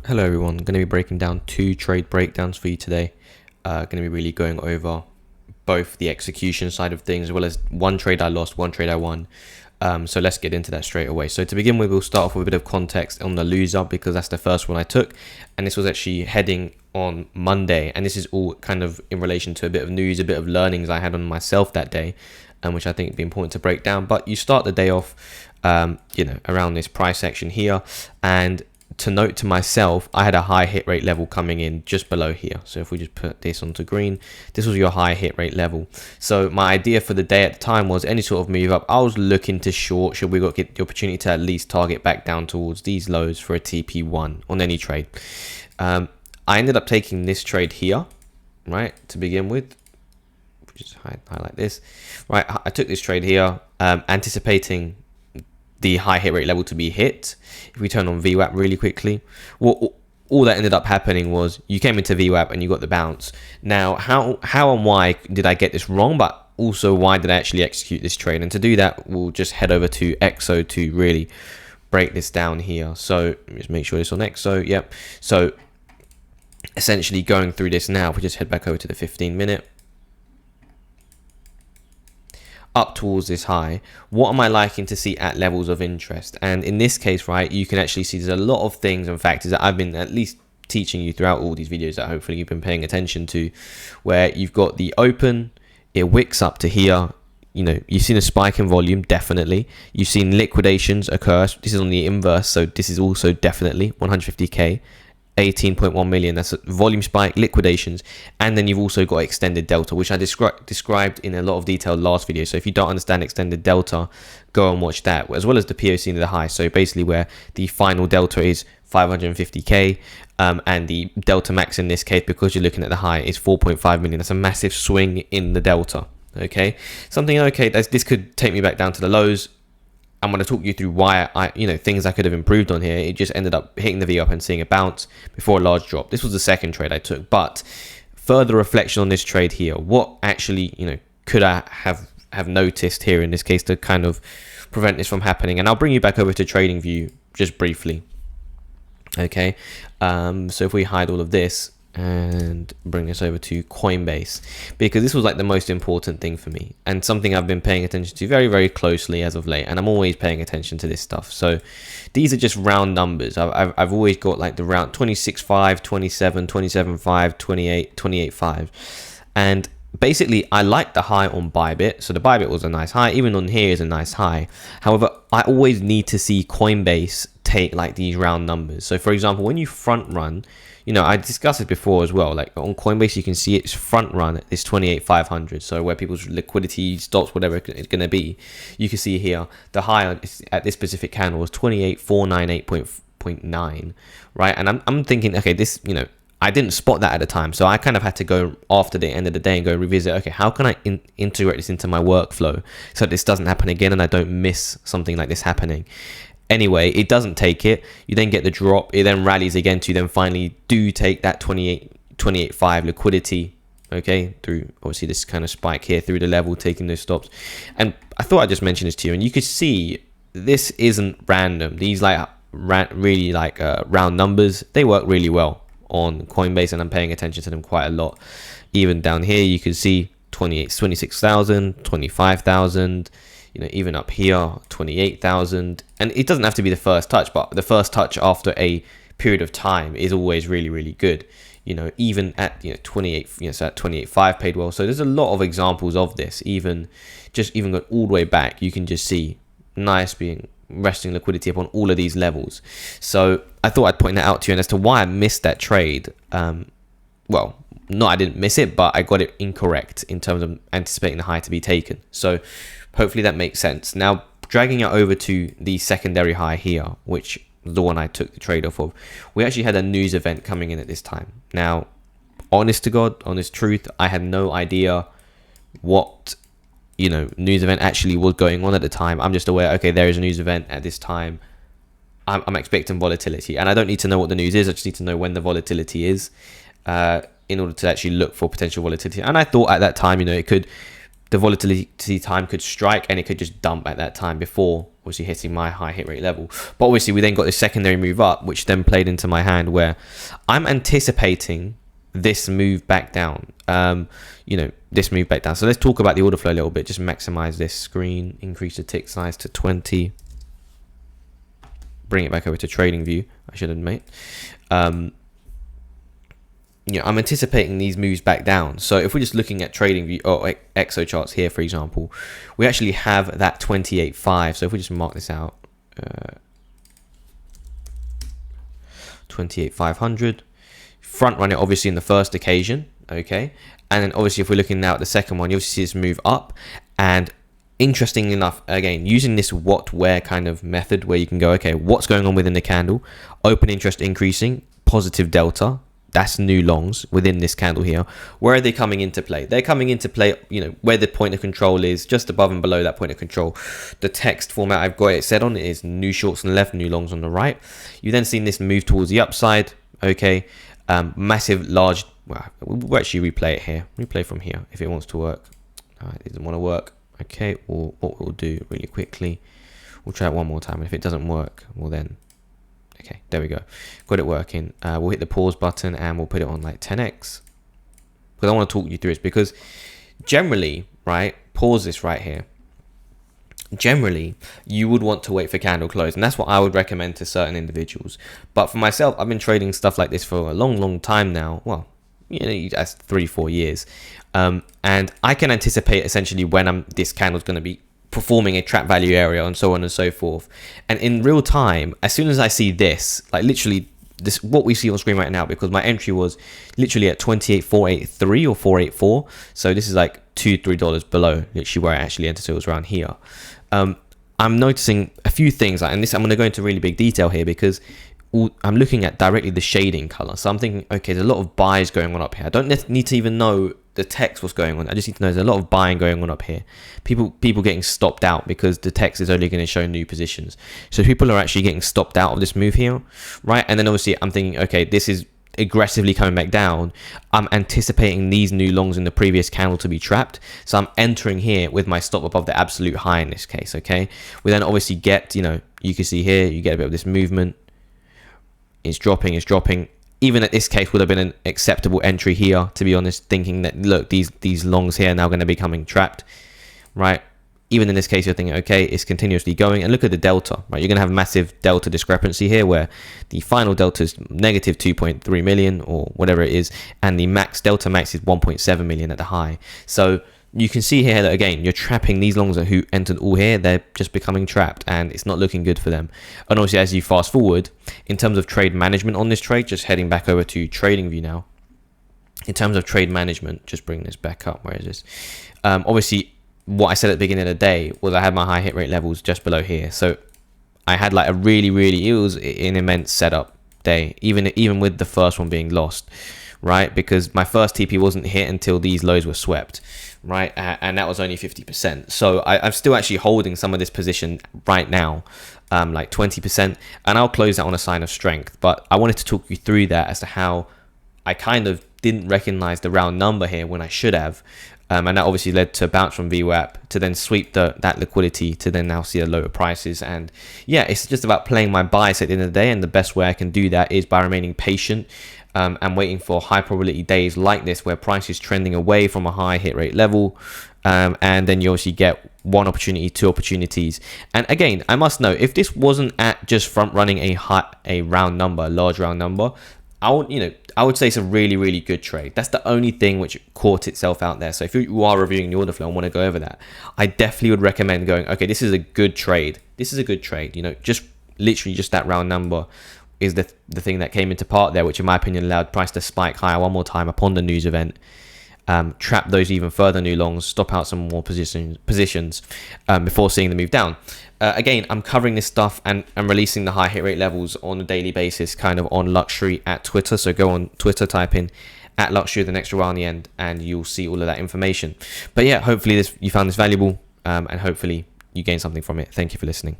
Hello everyone, going to be breaking down two trade breakdowns for you today. Going to be really going over both the execution side of things as well as one trade I lost, one trade I won. So let's get into that straight away. So to begin with, we'll start off with a bit of context on the loser because that's the first one I took, and this was actually heading on Monday, and this is all kind of in relation to a bit of news, a bit of learnings I had on myself that day, which I think would be important to break down. But you start the day off, around this price section here, and to note to myself, I had a high hit rate level coming in just below here. So if we just put this onto green, this was your high hit rate level. So my idea for the day at the time was any sort of move up, I was looking to short, should we get the opportunity to at least target back down towards these lows for a TP1 on any trade. I ended up taking this trade here, right, to begin with. Just highlight this, right. I took this trade here, anticipating the high hit rate level to be hit. If we turn on VWAP really quickly, all that ended up happening was you came into VWAP and you got the bounce. Now, how and why did I get this wrong? But also, why did I actually execute this trade? And to do that, we'll just head over to XO to really break this down here. So just make sure it's on XO. Yep. So essentially going through this now, if we just head back over to the 15-minute. Up towards this high, what am I liking to see at levels of interest? And in this case, right, you can actually see there's a lot of things and factors that I've been at least teaching you throughout all these videos that hopefully you've been paying attention to, where you've got the open, it wicks up to here. You've seen a spike in volume, definitely. You've seen liquidations occur. This is on the inverse, so this is also definitely 150k. 18.1 million, that's a volume spike, liquidations, and then you've also got extended delta, which I described in a lot of detail last video. So if you don't understand extended delta, go and watch that, as well as the POC into the high. So basically where the final delta is 550k, and the delta max in this case, because you're looking at the high, is 4.5 million. That's a massive swing in the delta. Okay, this could take me back down to the lows. I'm going to talk you through why things I could have improved on here. It just ended up hitting the V up and seeing a bounce before a large drop. This was the second trade I took, but further reflection on this trade here, what actually, could I have noticed here in this case to kind of prevent this from happening? And I'll bring you back over to TradingView just briefly. Okay. So if we hide all of this and bring this over to Coinbase, because this was like the most important thing for me and something I've been paying attention to very, very closely as of late, and I'm always paying attention to this stuff. So these are just round numbers. I've always got like the round 26.5, 27, 27.5, 28, 28.5, and basically I like the high on Bybit. So the Bybit was a nice high, even on here is a nice high. However, I always need to see Coinbase take like these round numbers. So for example, when you front run, I discussed it before as well, like on Coinbase, you can see it's front run at this 28,500. So where people's liquidity stops, whatever it's going to be, you can see here, the high at this specific candle was 28,498.9, right? And I'm thinking, okay, this, I didn't spot that at the time. So I kind of had to go after the end of the day and go revisit, okay, how can I integrate this into my workflow so this doesn't happen again and I don't miss something like this happening? Anyway, it doesn't take it. You then get the drop. It then rallies again to then finally do take that 28.5 liquidity, okay, through obviously this kind of spike here through the level, taking those stops. And I thought I'd just mention this to you, and you could see this isn't random. These really round numbers, they work really well on Coinbase, and I'm paying attention to them quite a lot. Even down here, you can see 26,000, 25,000. Even up here, 28,000. And it doesn't have to be the first touch, but the first touch after a period of time is always really, really good. Even at 28, so at 28.5 paid well. So there's a lot of examples of this. Even going all the way back, you can just see nice being resting liquidity upon all of these levels. So I thought I'd point that out to you. And as to why I missed that trade, I didn't miss it, but I got it incorrect in terms of anticipating the high to be taken. So hopefully that makes sense. Now, dragging it over to the secondary high here, which is the one I took the trade off of, we actually had a news event coming in at this time. Now, honest to God, honest truth, I had no idea what, news event actually was going on at the time. I'm just aware, okay, there is a news event at this time. I'm expecting volatility, and I don't need to know what the news is. I just need to know when the volatility is in order to actually look for potential volatility. And I thought at that time, it could the volatility time could strike and it could just dump at that time before obviously hitting my high hit rate level. But obviously we then got this secondary move up, which then played into my hand, where I'm anticipating this move back down. This move back down. So let's talk about the order flow a little bit. Just maximize this screen, increase the tick size to 20, bring it back over to trading view, I should admit. I'm anticipating these moves back down. So if we're just looking at trading view or XO charts here, for example, we actually have that 28.5. So if we just mark this out, 28,500, front run it obviously in the first occasion, okay? And then obviously if we're looking now at the second one, you obviously see this move up. And interestingly enough, again, using this what where kind of method, where you can go, okay, what's going on within the candle? Open interest increasing, positive delta. That's new longs within this candle here. Where are they coming into play? They're coming into play, where the point of control is, just above and below that point of control. The text format I've got it set on is new shorts on the left, new longs on the right. You've then seen this move towards the upside, okay? Massive, large, well, we'll actually replay it here. Replay from here if it wants to work. It doesn't want to work. Okay, well, what we'll do really quickly, we'll try it one more time. And if it doesn't work, well then, okay, there we go. Got it working. We'll hit the pause button and we'll put it on like 10x. Because I want to talk you through this, because generally, right, pause this right here. Generally, you would want to wait for candle close, and that's what I would recommend to certain individuals. But for myself, I've been trading stuff like this for a long time now. Well, that's 3-4 years. And I can anticipate essentially when this candle's going to be performing a trap value area and so on and so forth. And in real time, as soon as I see this, like literally this, what we see on screen right now, because my entry was literally at 28,483 or 484. So this is like $2-3 below literally where I actually entered. So it was around here. I'm noticing a few things, and this I'm going to go into really big detail here, because I'm looking at directly the shading color. So I'm thinking, okay, there's a lot of buys going on up here. I don't need to even know the text what's going on. I just need to know there's a lot of buying going on up here. People getting stopped out because the text is only going to show new positions. So people are actually getting stopped out of this move here, right? And then obviously I'm thinking, okay, this is aggressively coming back down. I'm anticipating these new longs in the previous candle to be trapped. So I'm entering here with my stop above the absolute high in this case, okay? We then obviously get, you can see here, you get a bit of this movement. It's dropping. Even at this case would have been an acceptable entry here, to be honest, thinking that, look, these longs here are now going to be coming trapped, right? Even in this case, you're thinking, okay, it's continuously going. And look at the delta, right? You're going to have massive delta discrepancy here, where the final delta is negative 2.3 million or whatever it is. And the delta max is 1.7 million at the high. So you can see here that, again, you're trapping these longs who entered all here. They're just becoming trapped, and it's not looking good for them. And obviously, as you fast forward, in terms of trade management on this trade, just heading back over to trading view now. In terms of trade management, just bring this back up. Where is this? Obviously, what I said at the beginning of the day was I had my high hit rate levels just below here. So I had like a it was an immense setup day, even with the first one being lost, right? Because my first TP wasn't hit until these lows were swept, right? And that was only 50%. So I'm still actually holding some of this position right now, like 20%, and I'll close that on a sign of strength. But I wanted to talk you through that as to how I kind of didn't recognize the round number here when I should have. And that obviously led to a bounce from VWAP to then sweep that liquidity to then now see the lower prices. And yeah, it's just about playing my bias at the end of the day. And the best way I can do that is by remaining patient and waiting for high probability days like this, where price is trending away from a high hit rate level. And then you obviously get one opportunity, two opportunities. And again, I must know, if this wasn't at just front running a round number, a large round number, I would say it's a really good trade. That's the only thing which caught itself out there. So if you are reviewing the order flow and want to go over that, I definitely would recommend going, okay, this is a good trade. This is a good trade. Just literally just that round number is the thing that came into part there, which in my opinion allowed price to spike higher one more time upon the news event. Trap those even further new longs, stop out some more positions before seeing the move down. Again, I'm covering this stuff and releasing the high hit rate levels on a daily basis, kind of on Luxury at Twitter. So go on Twitter, type in at Luxury with an extra Y on the end, and you'll see all of that information. But yeah, hopefully you found this valuable, and hopefully you gained something from it. Thank you for listening.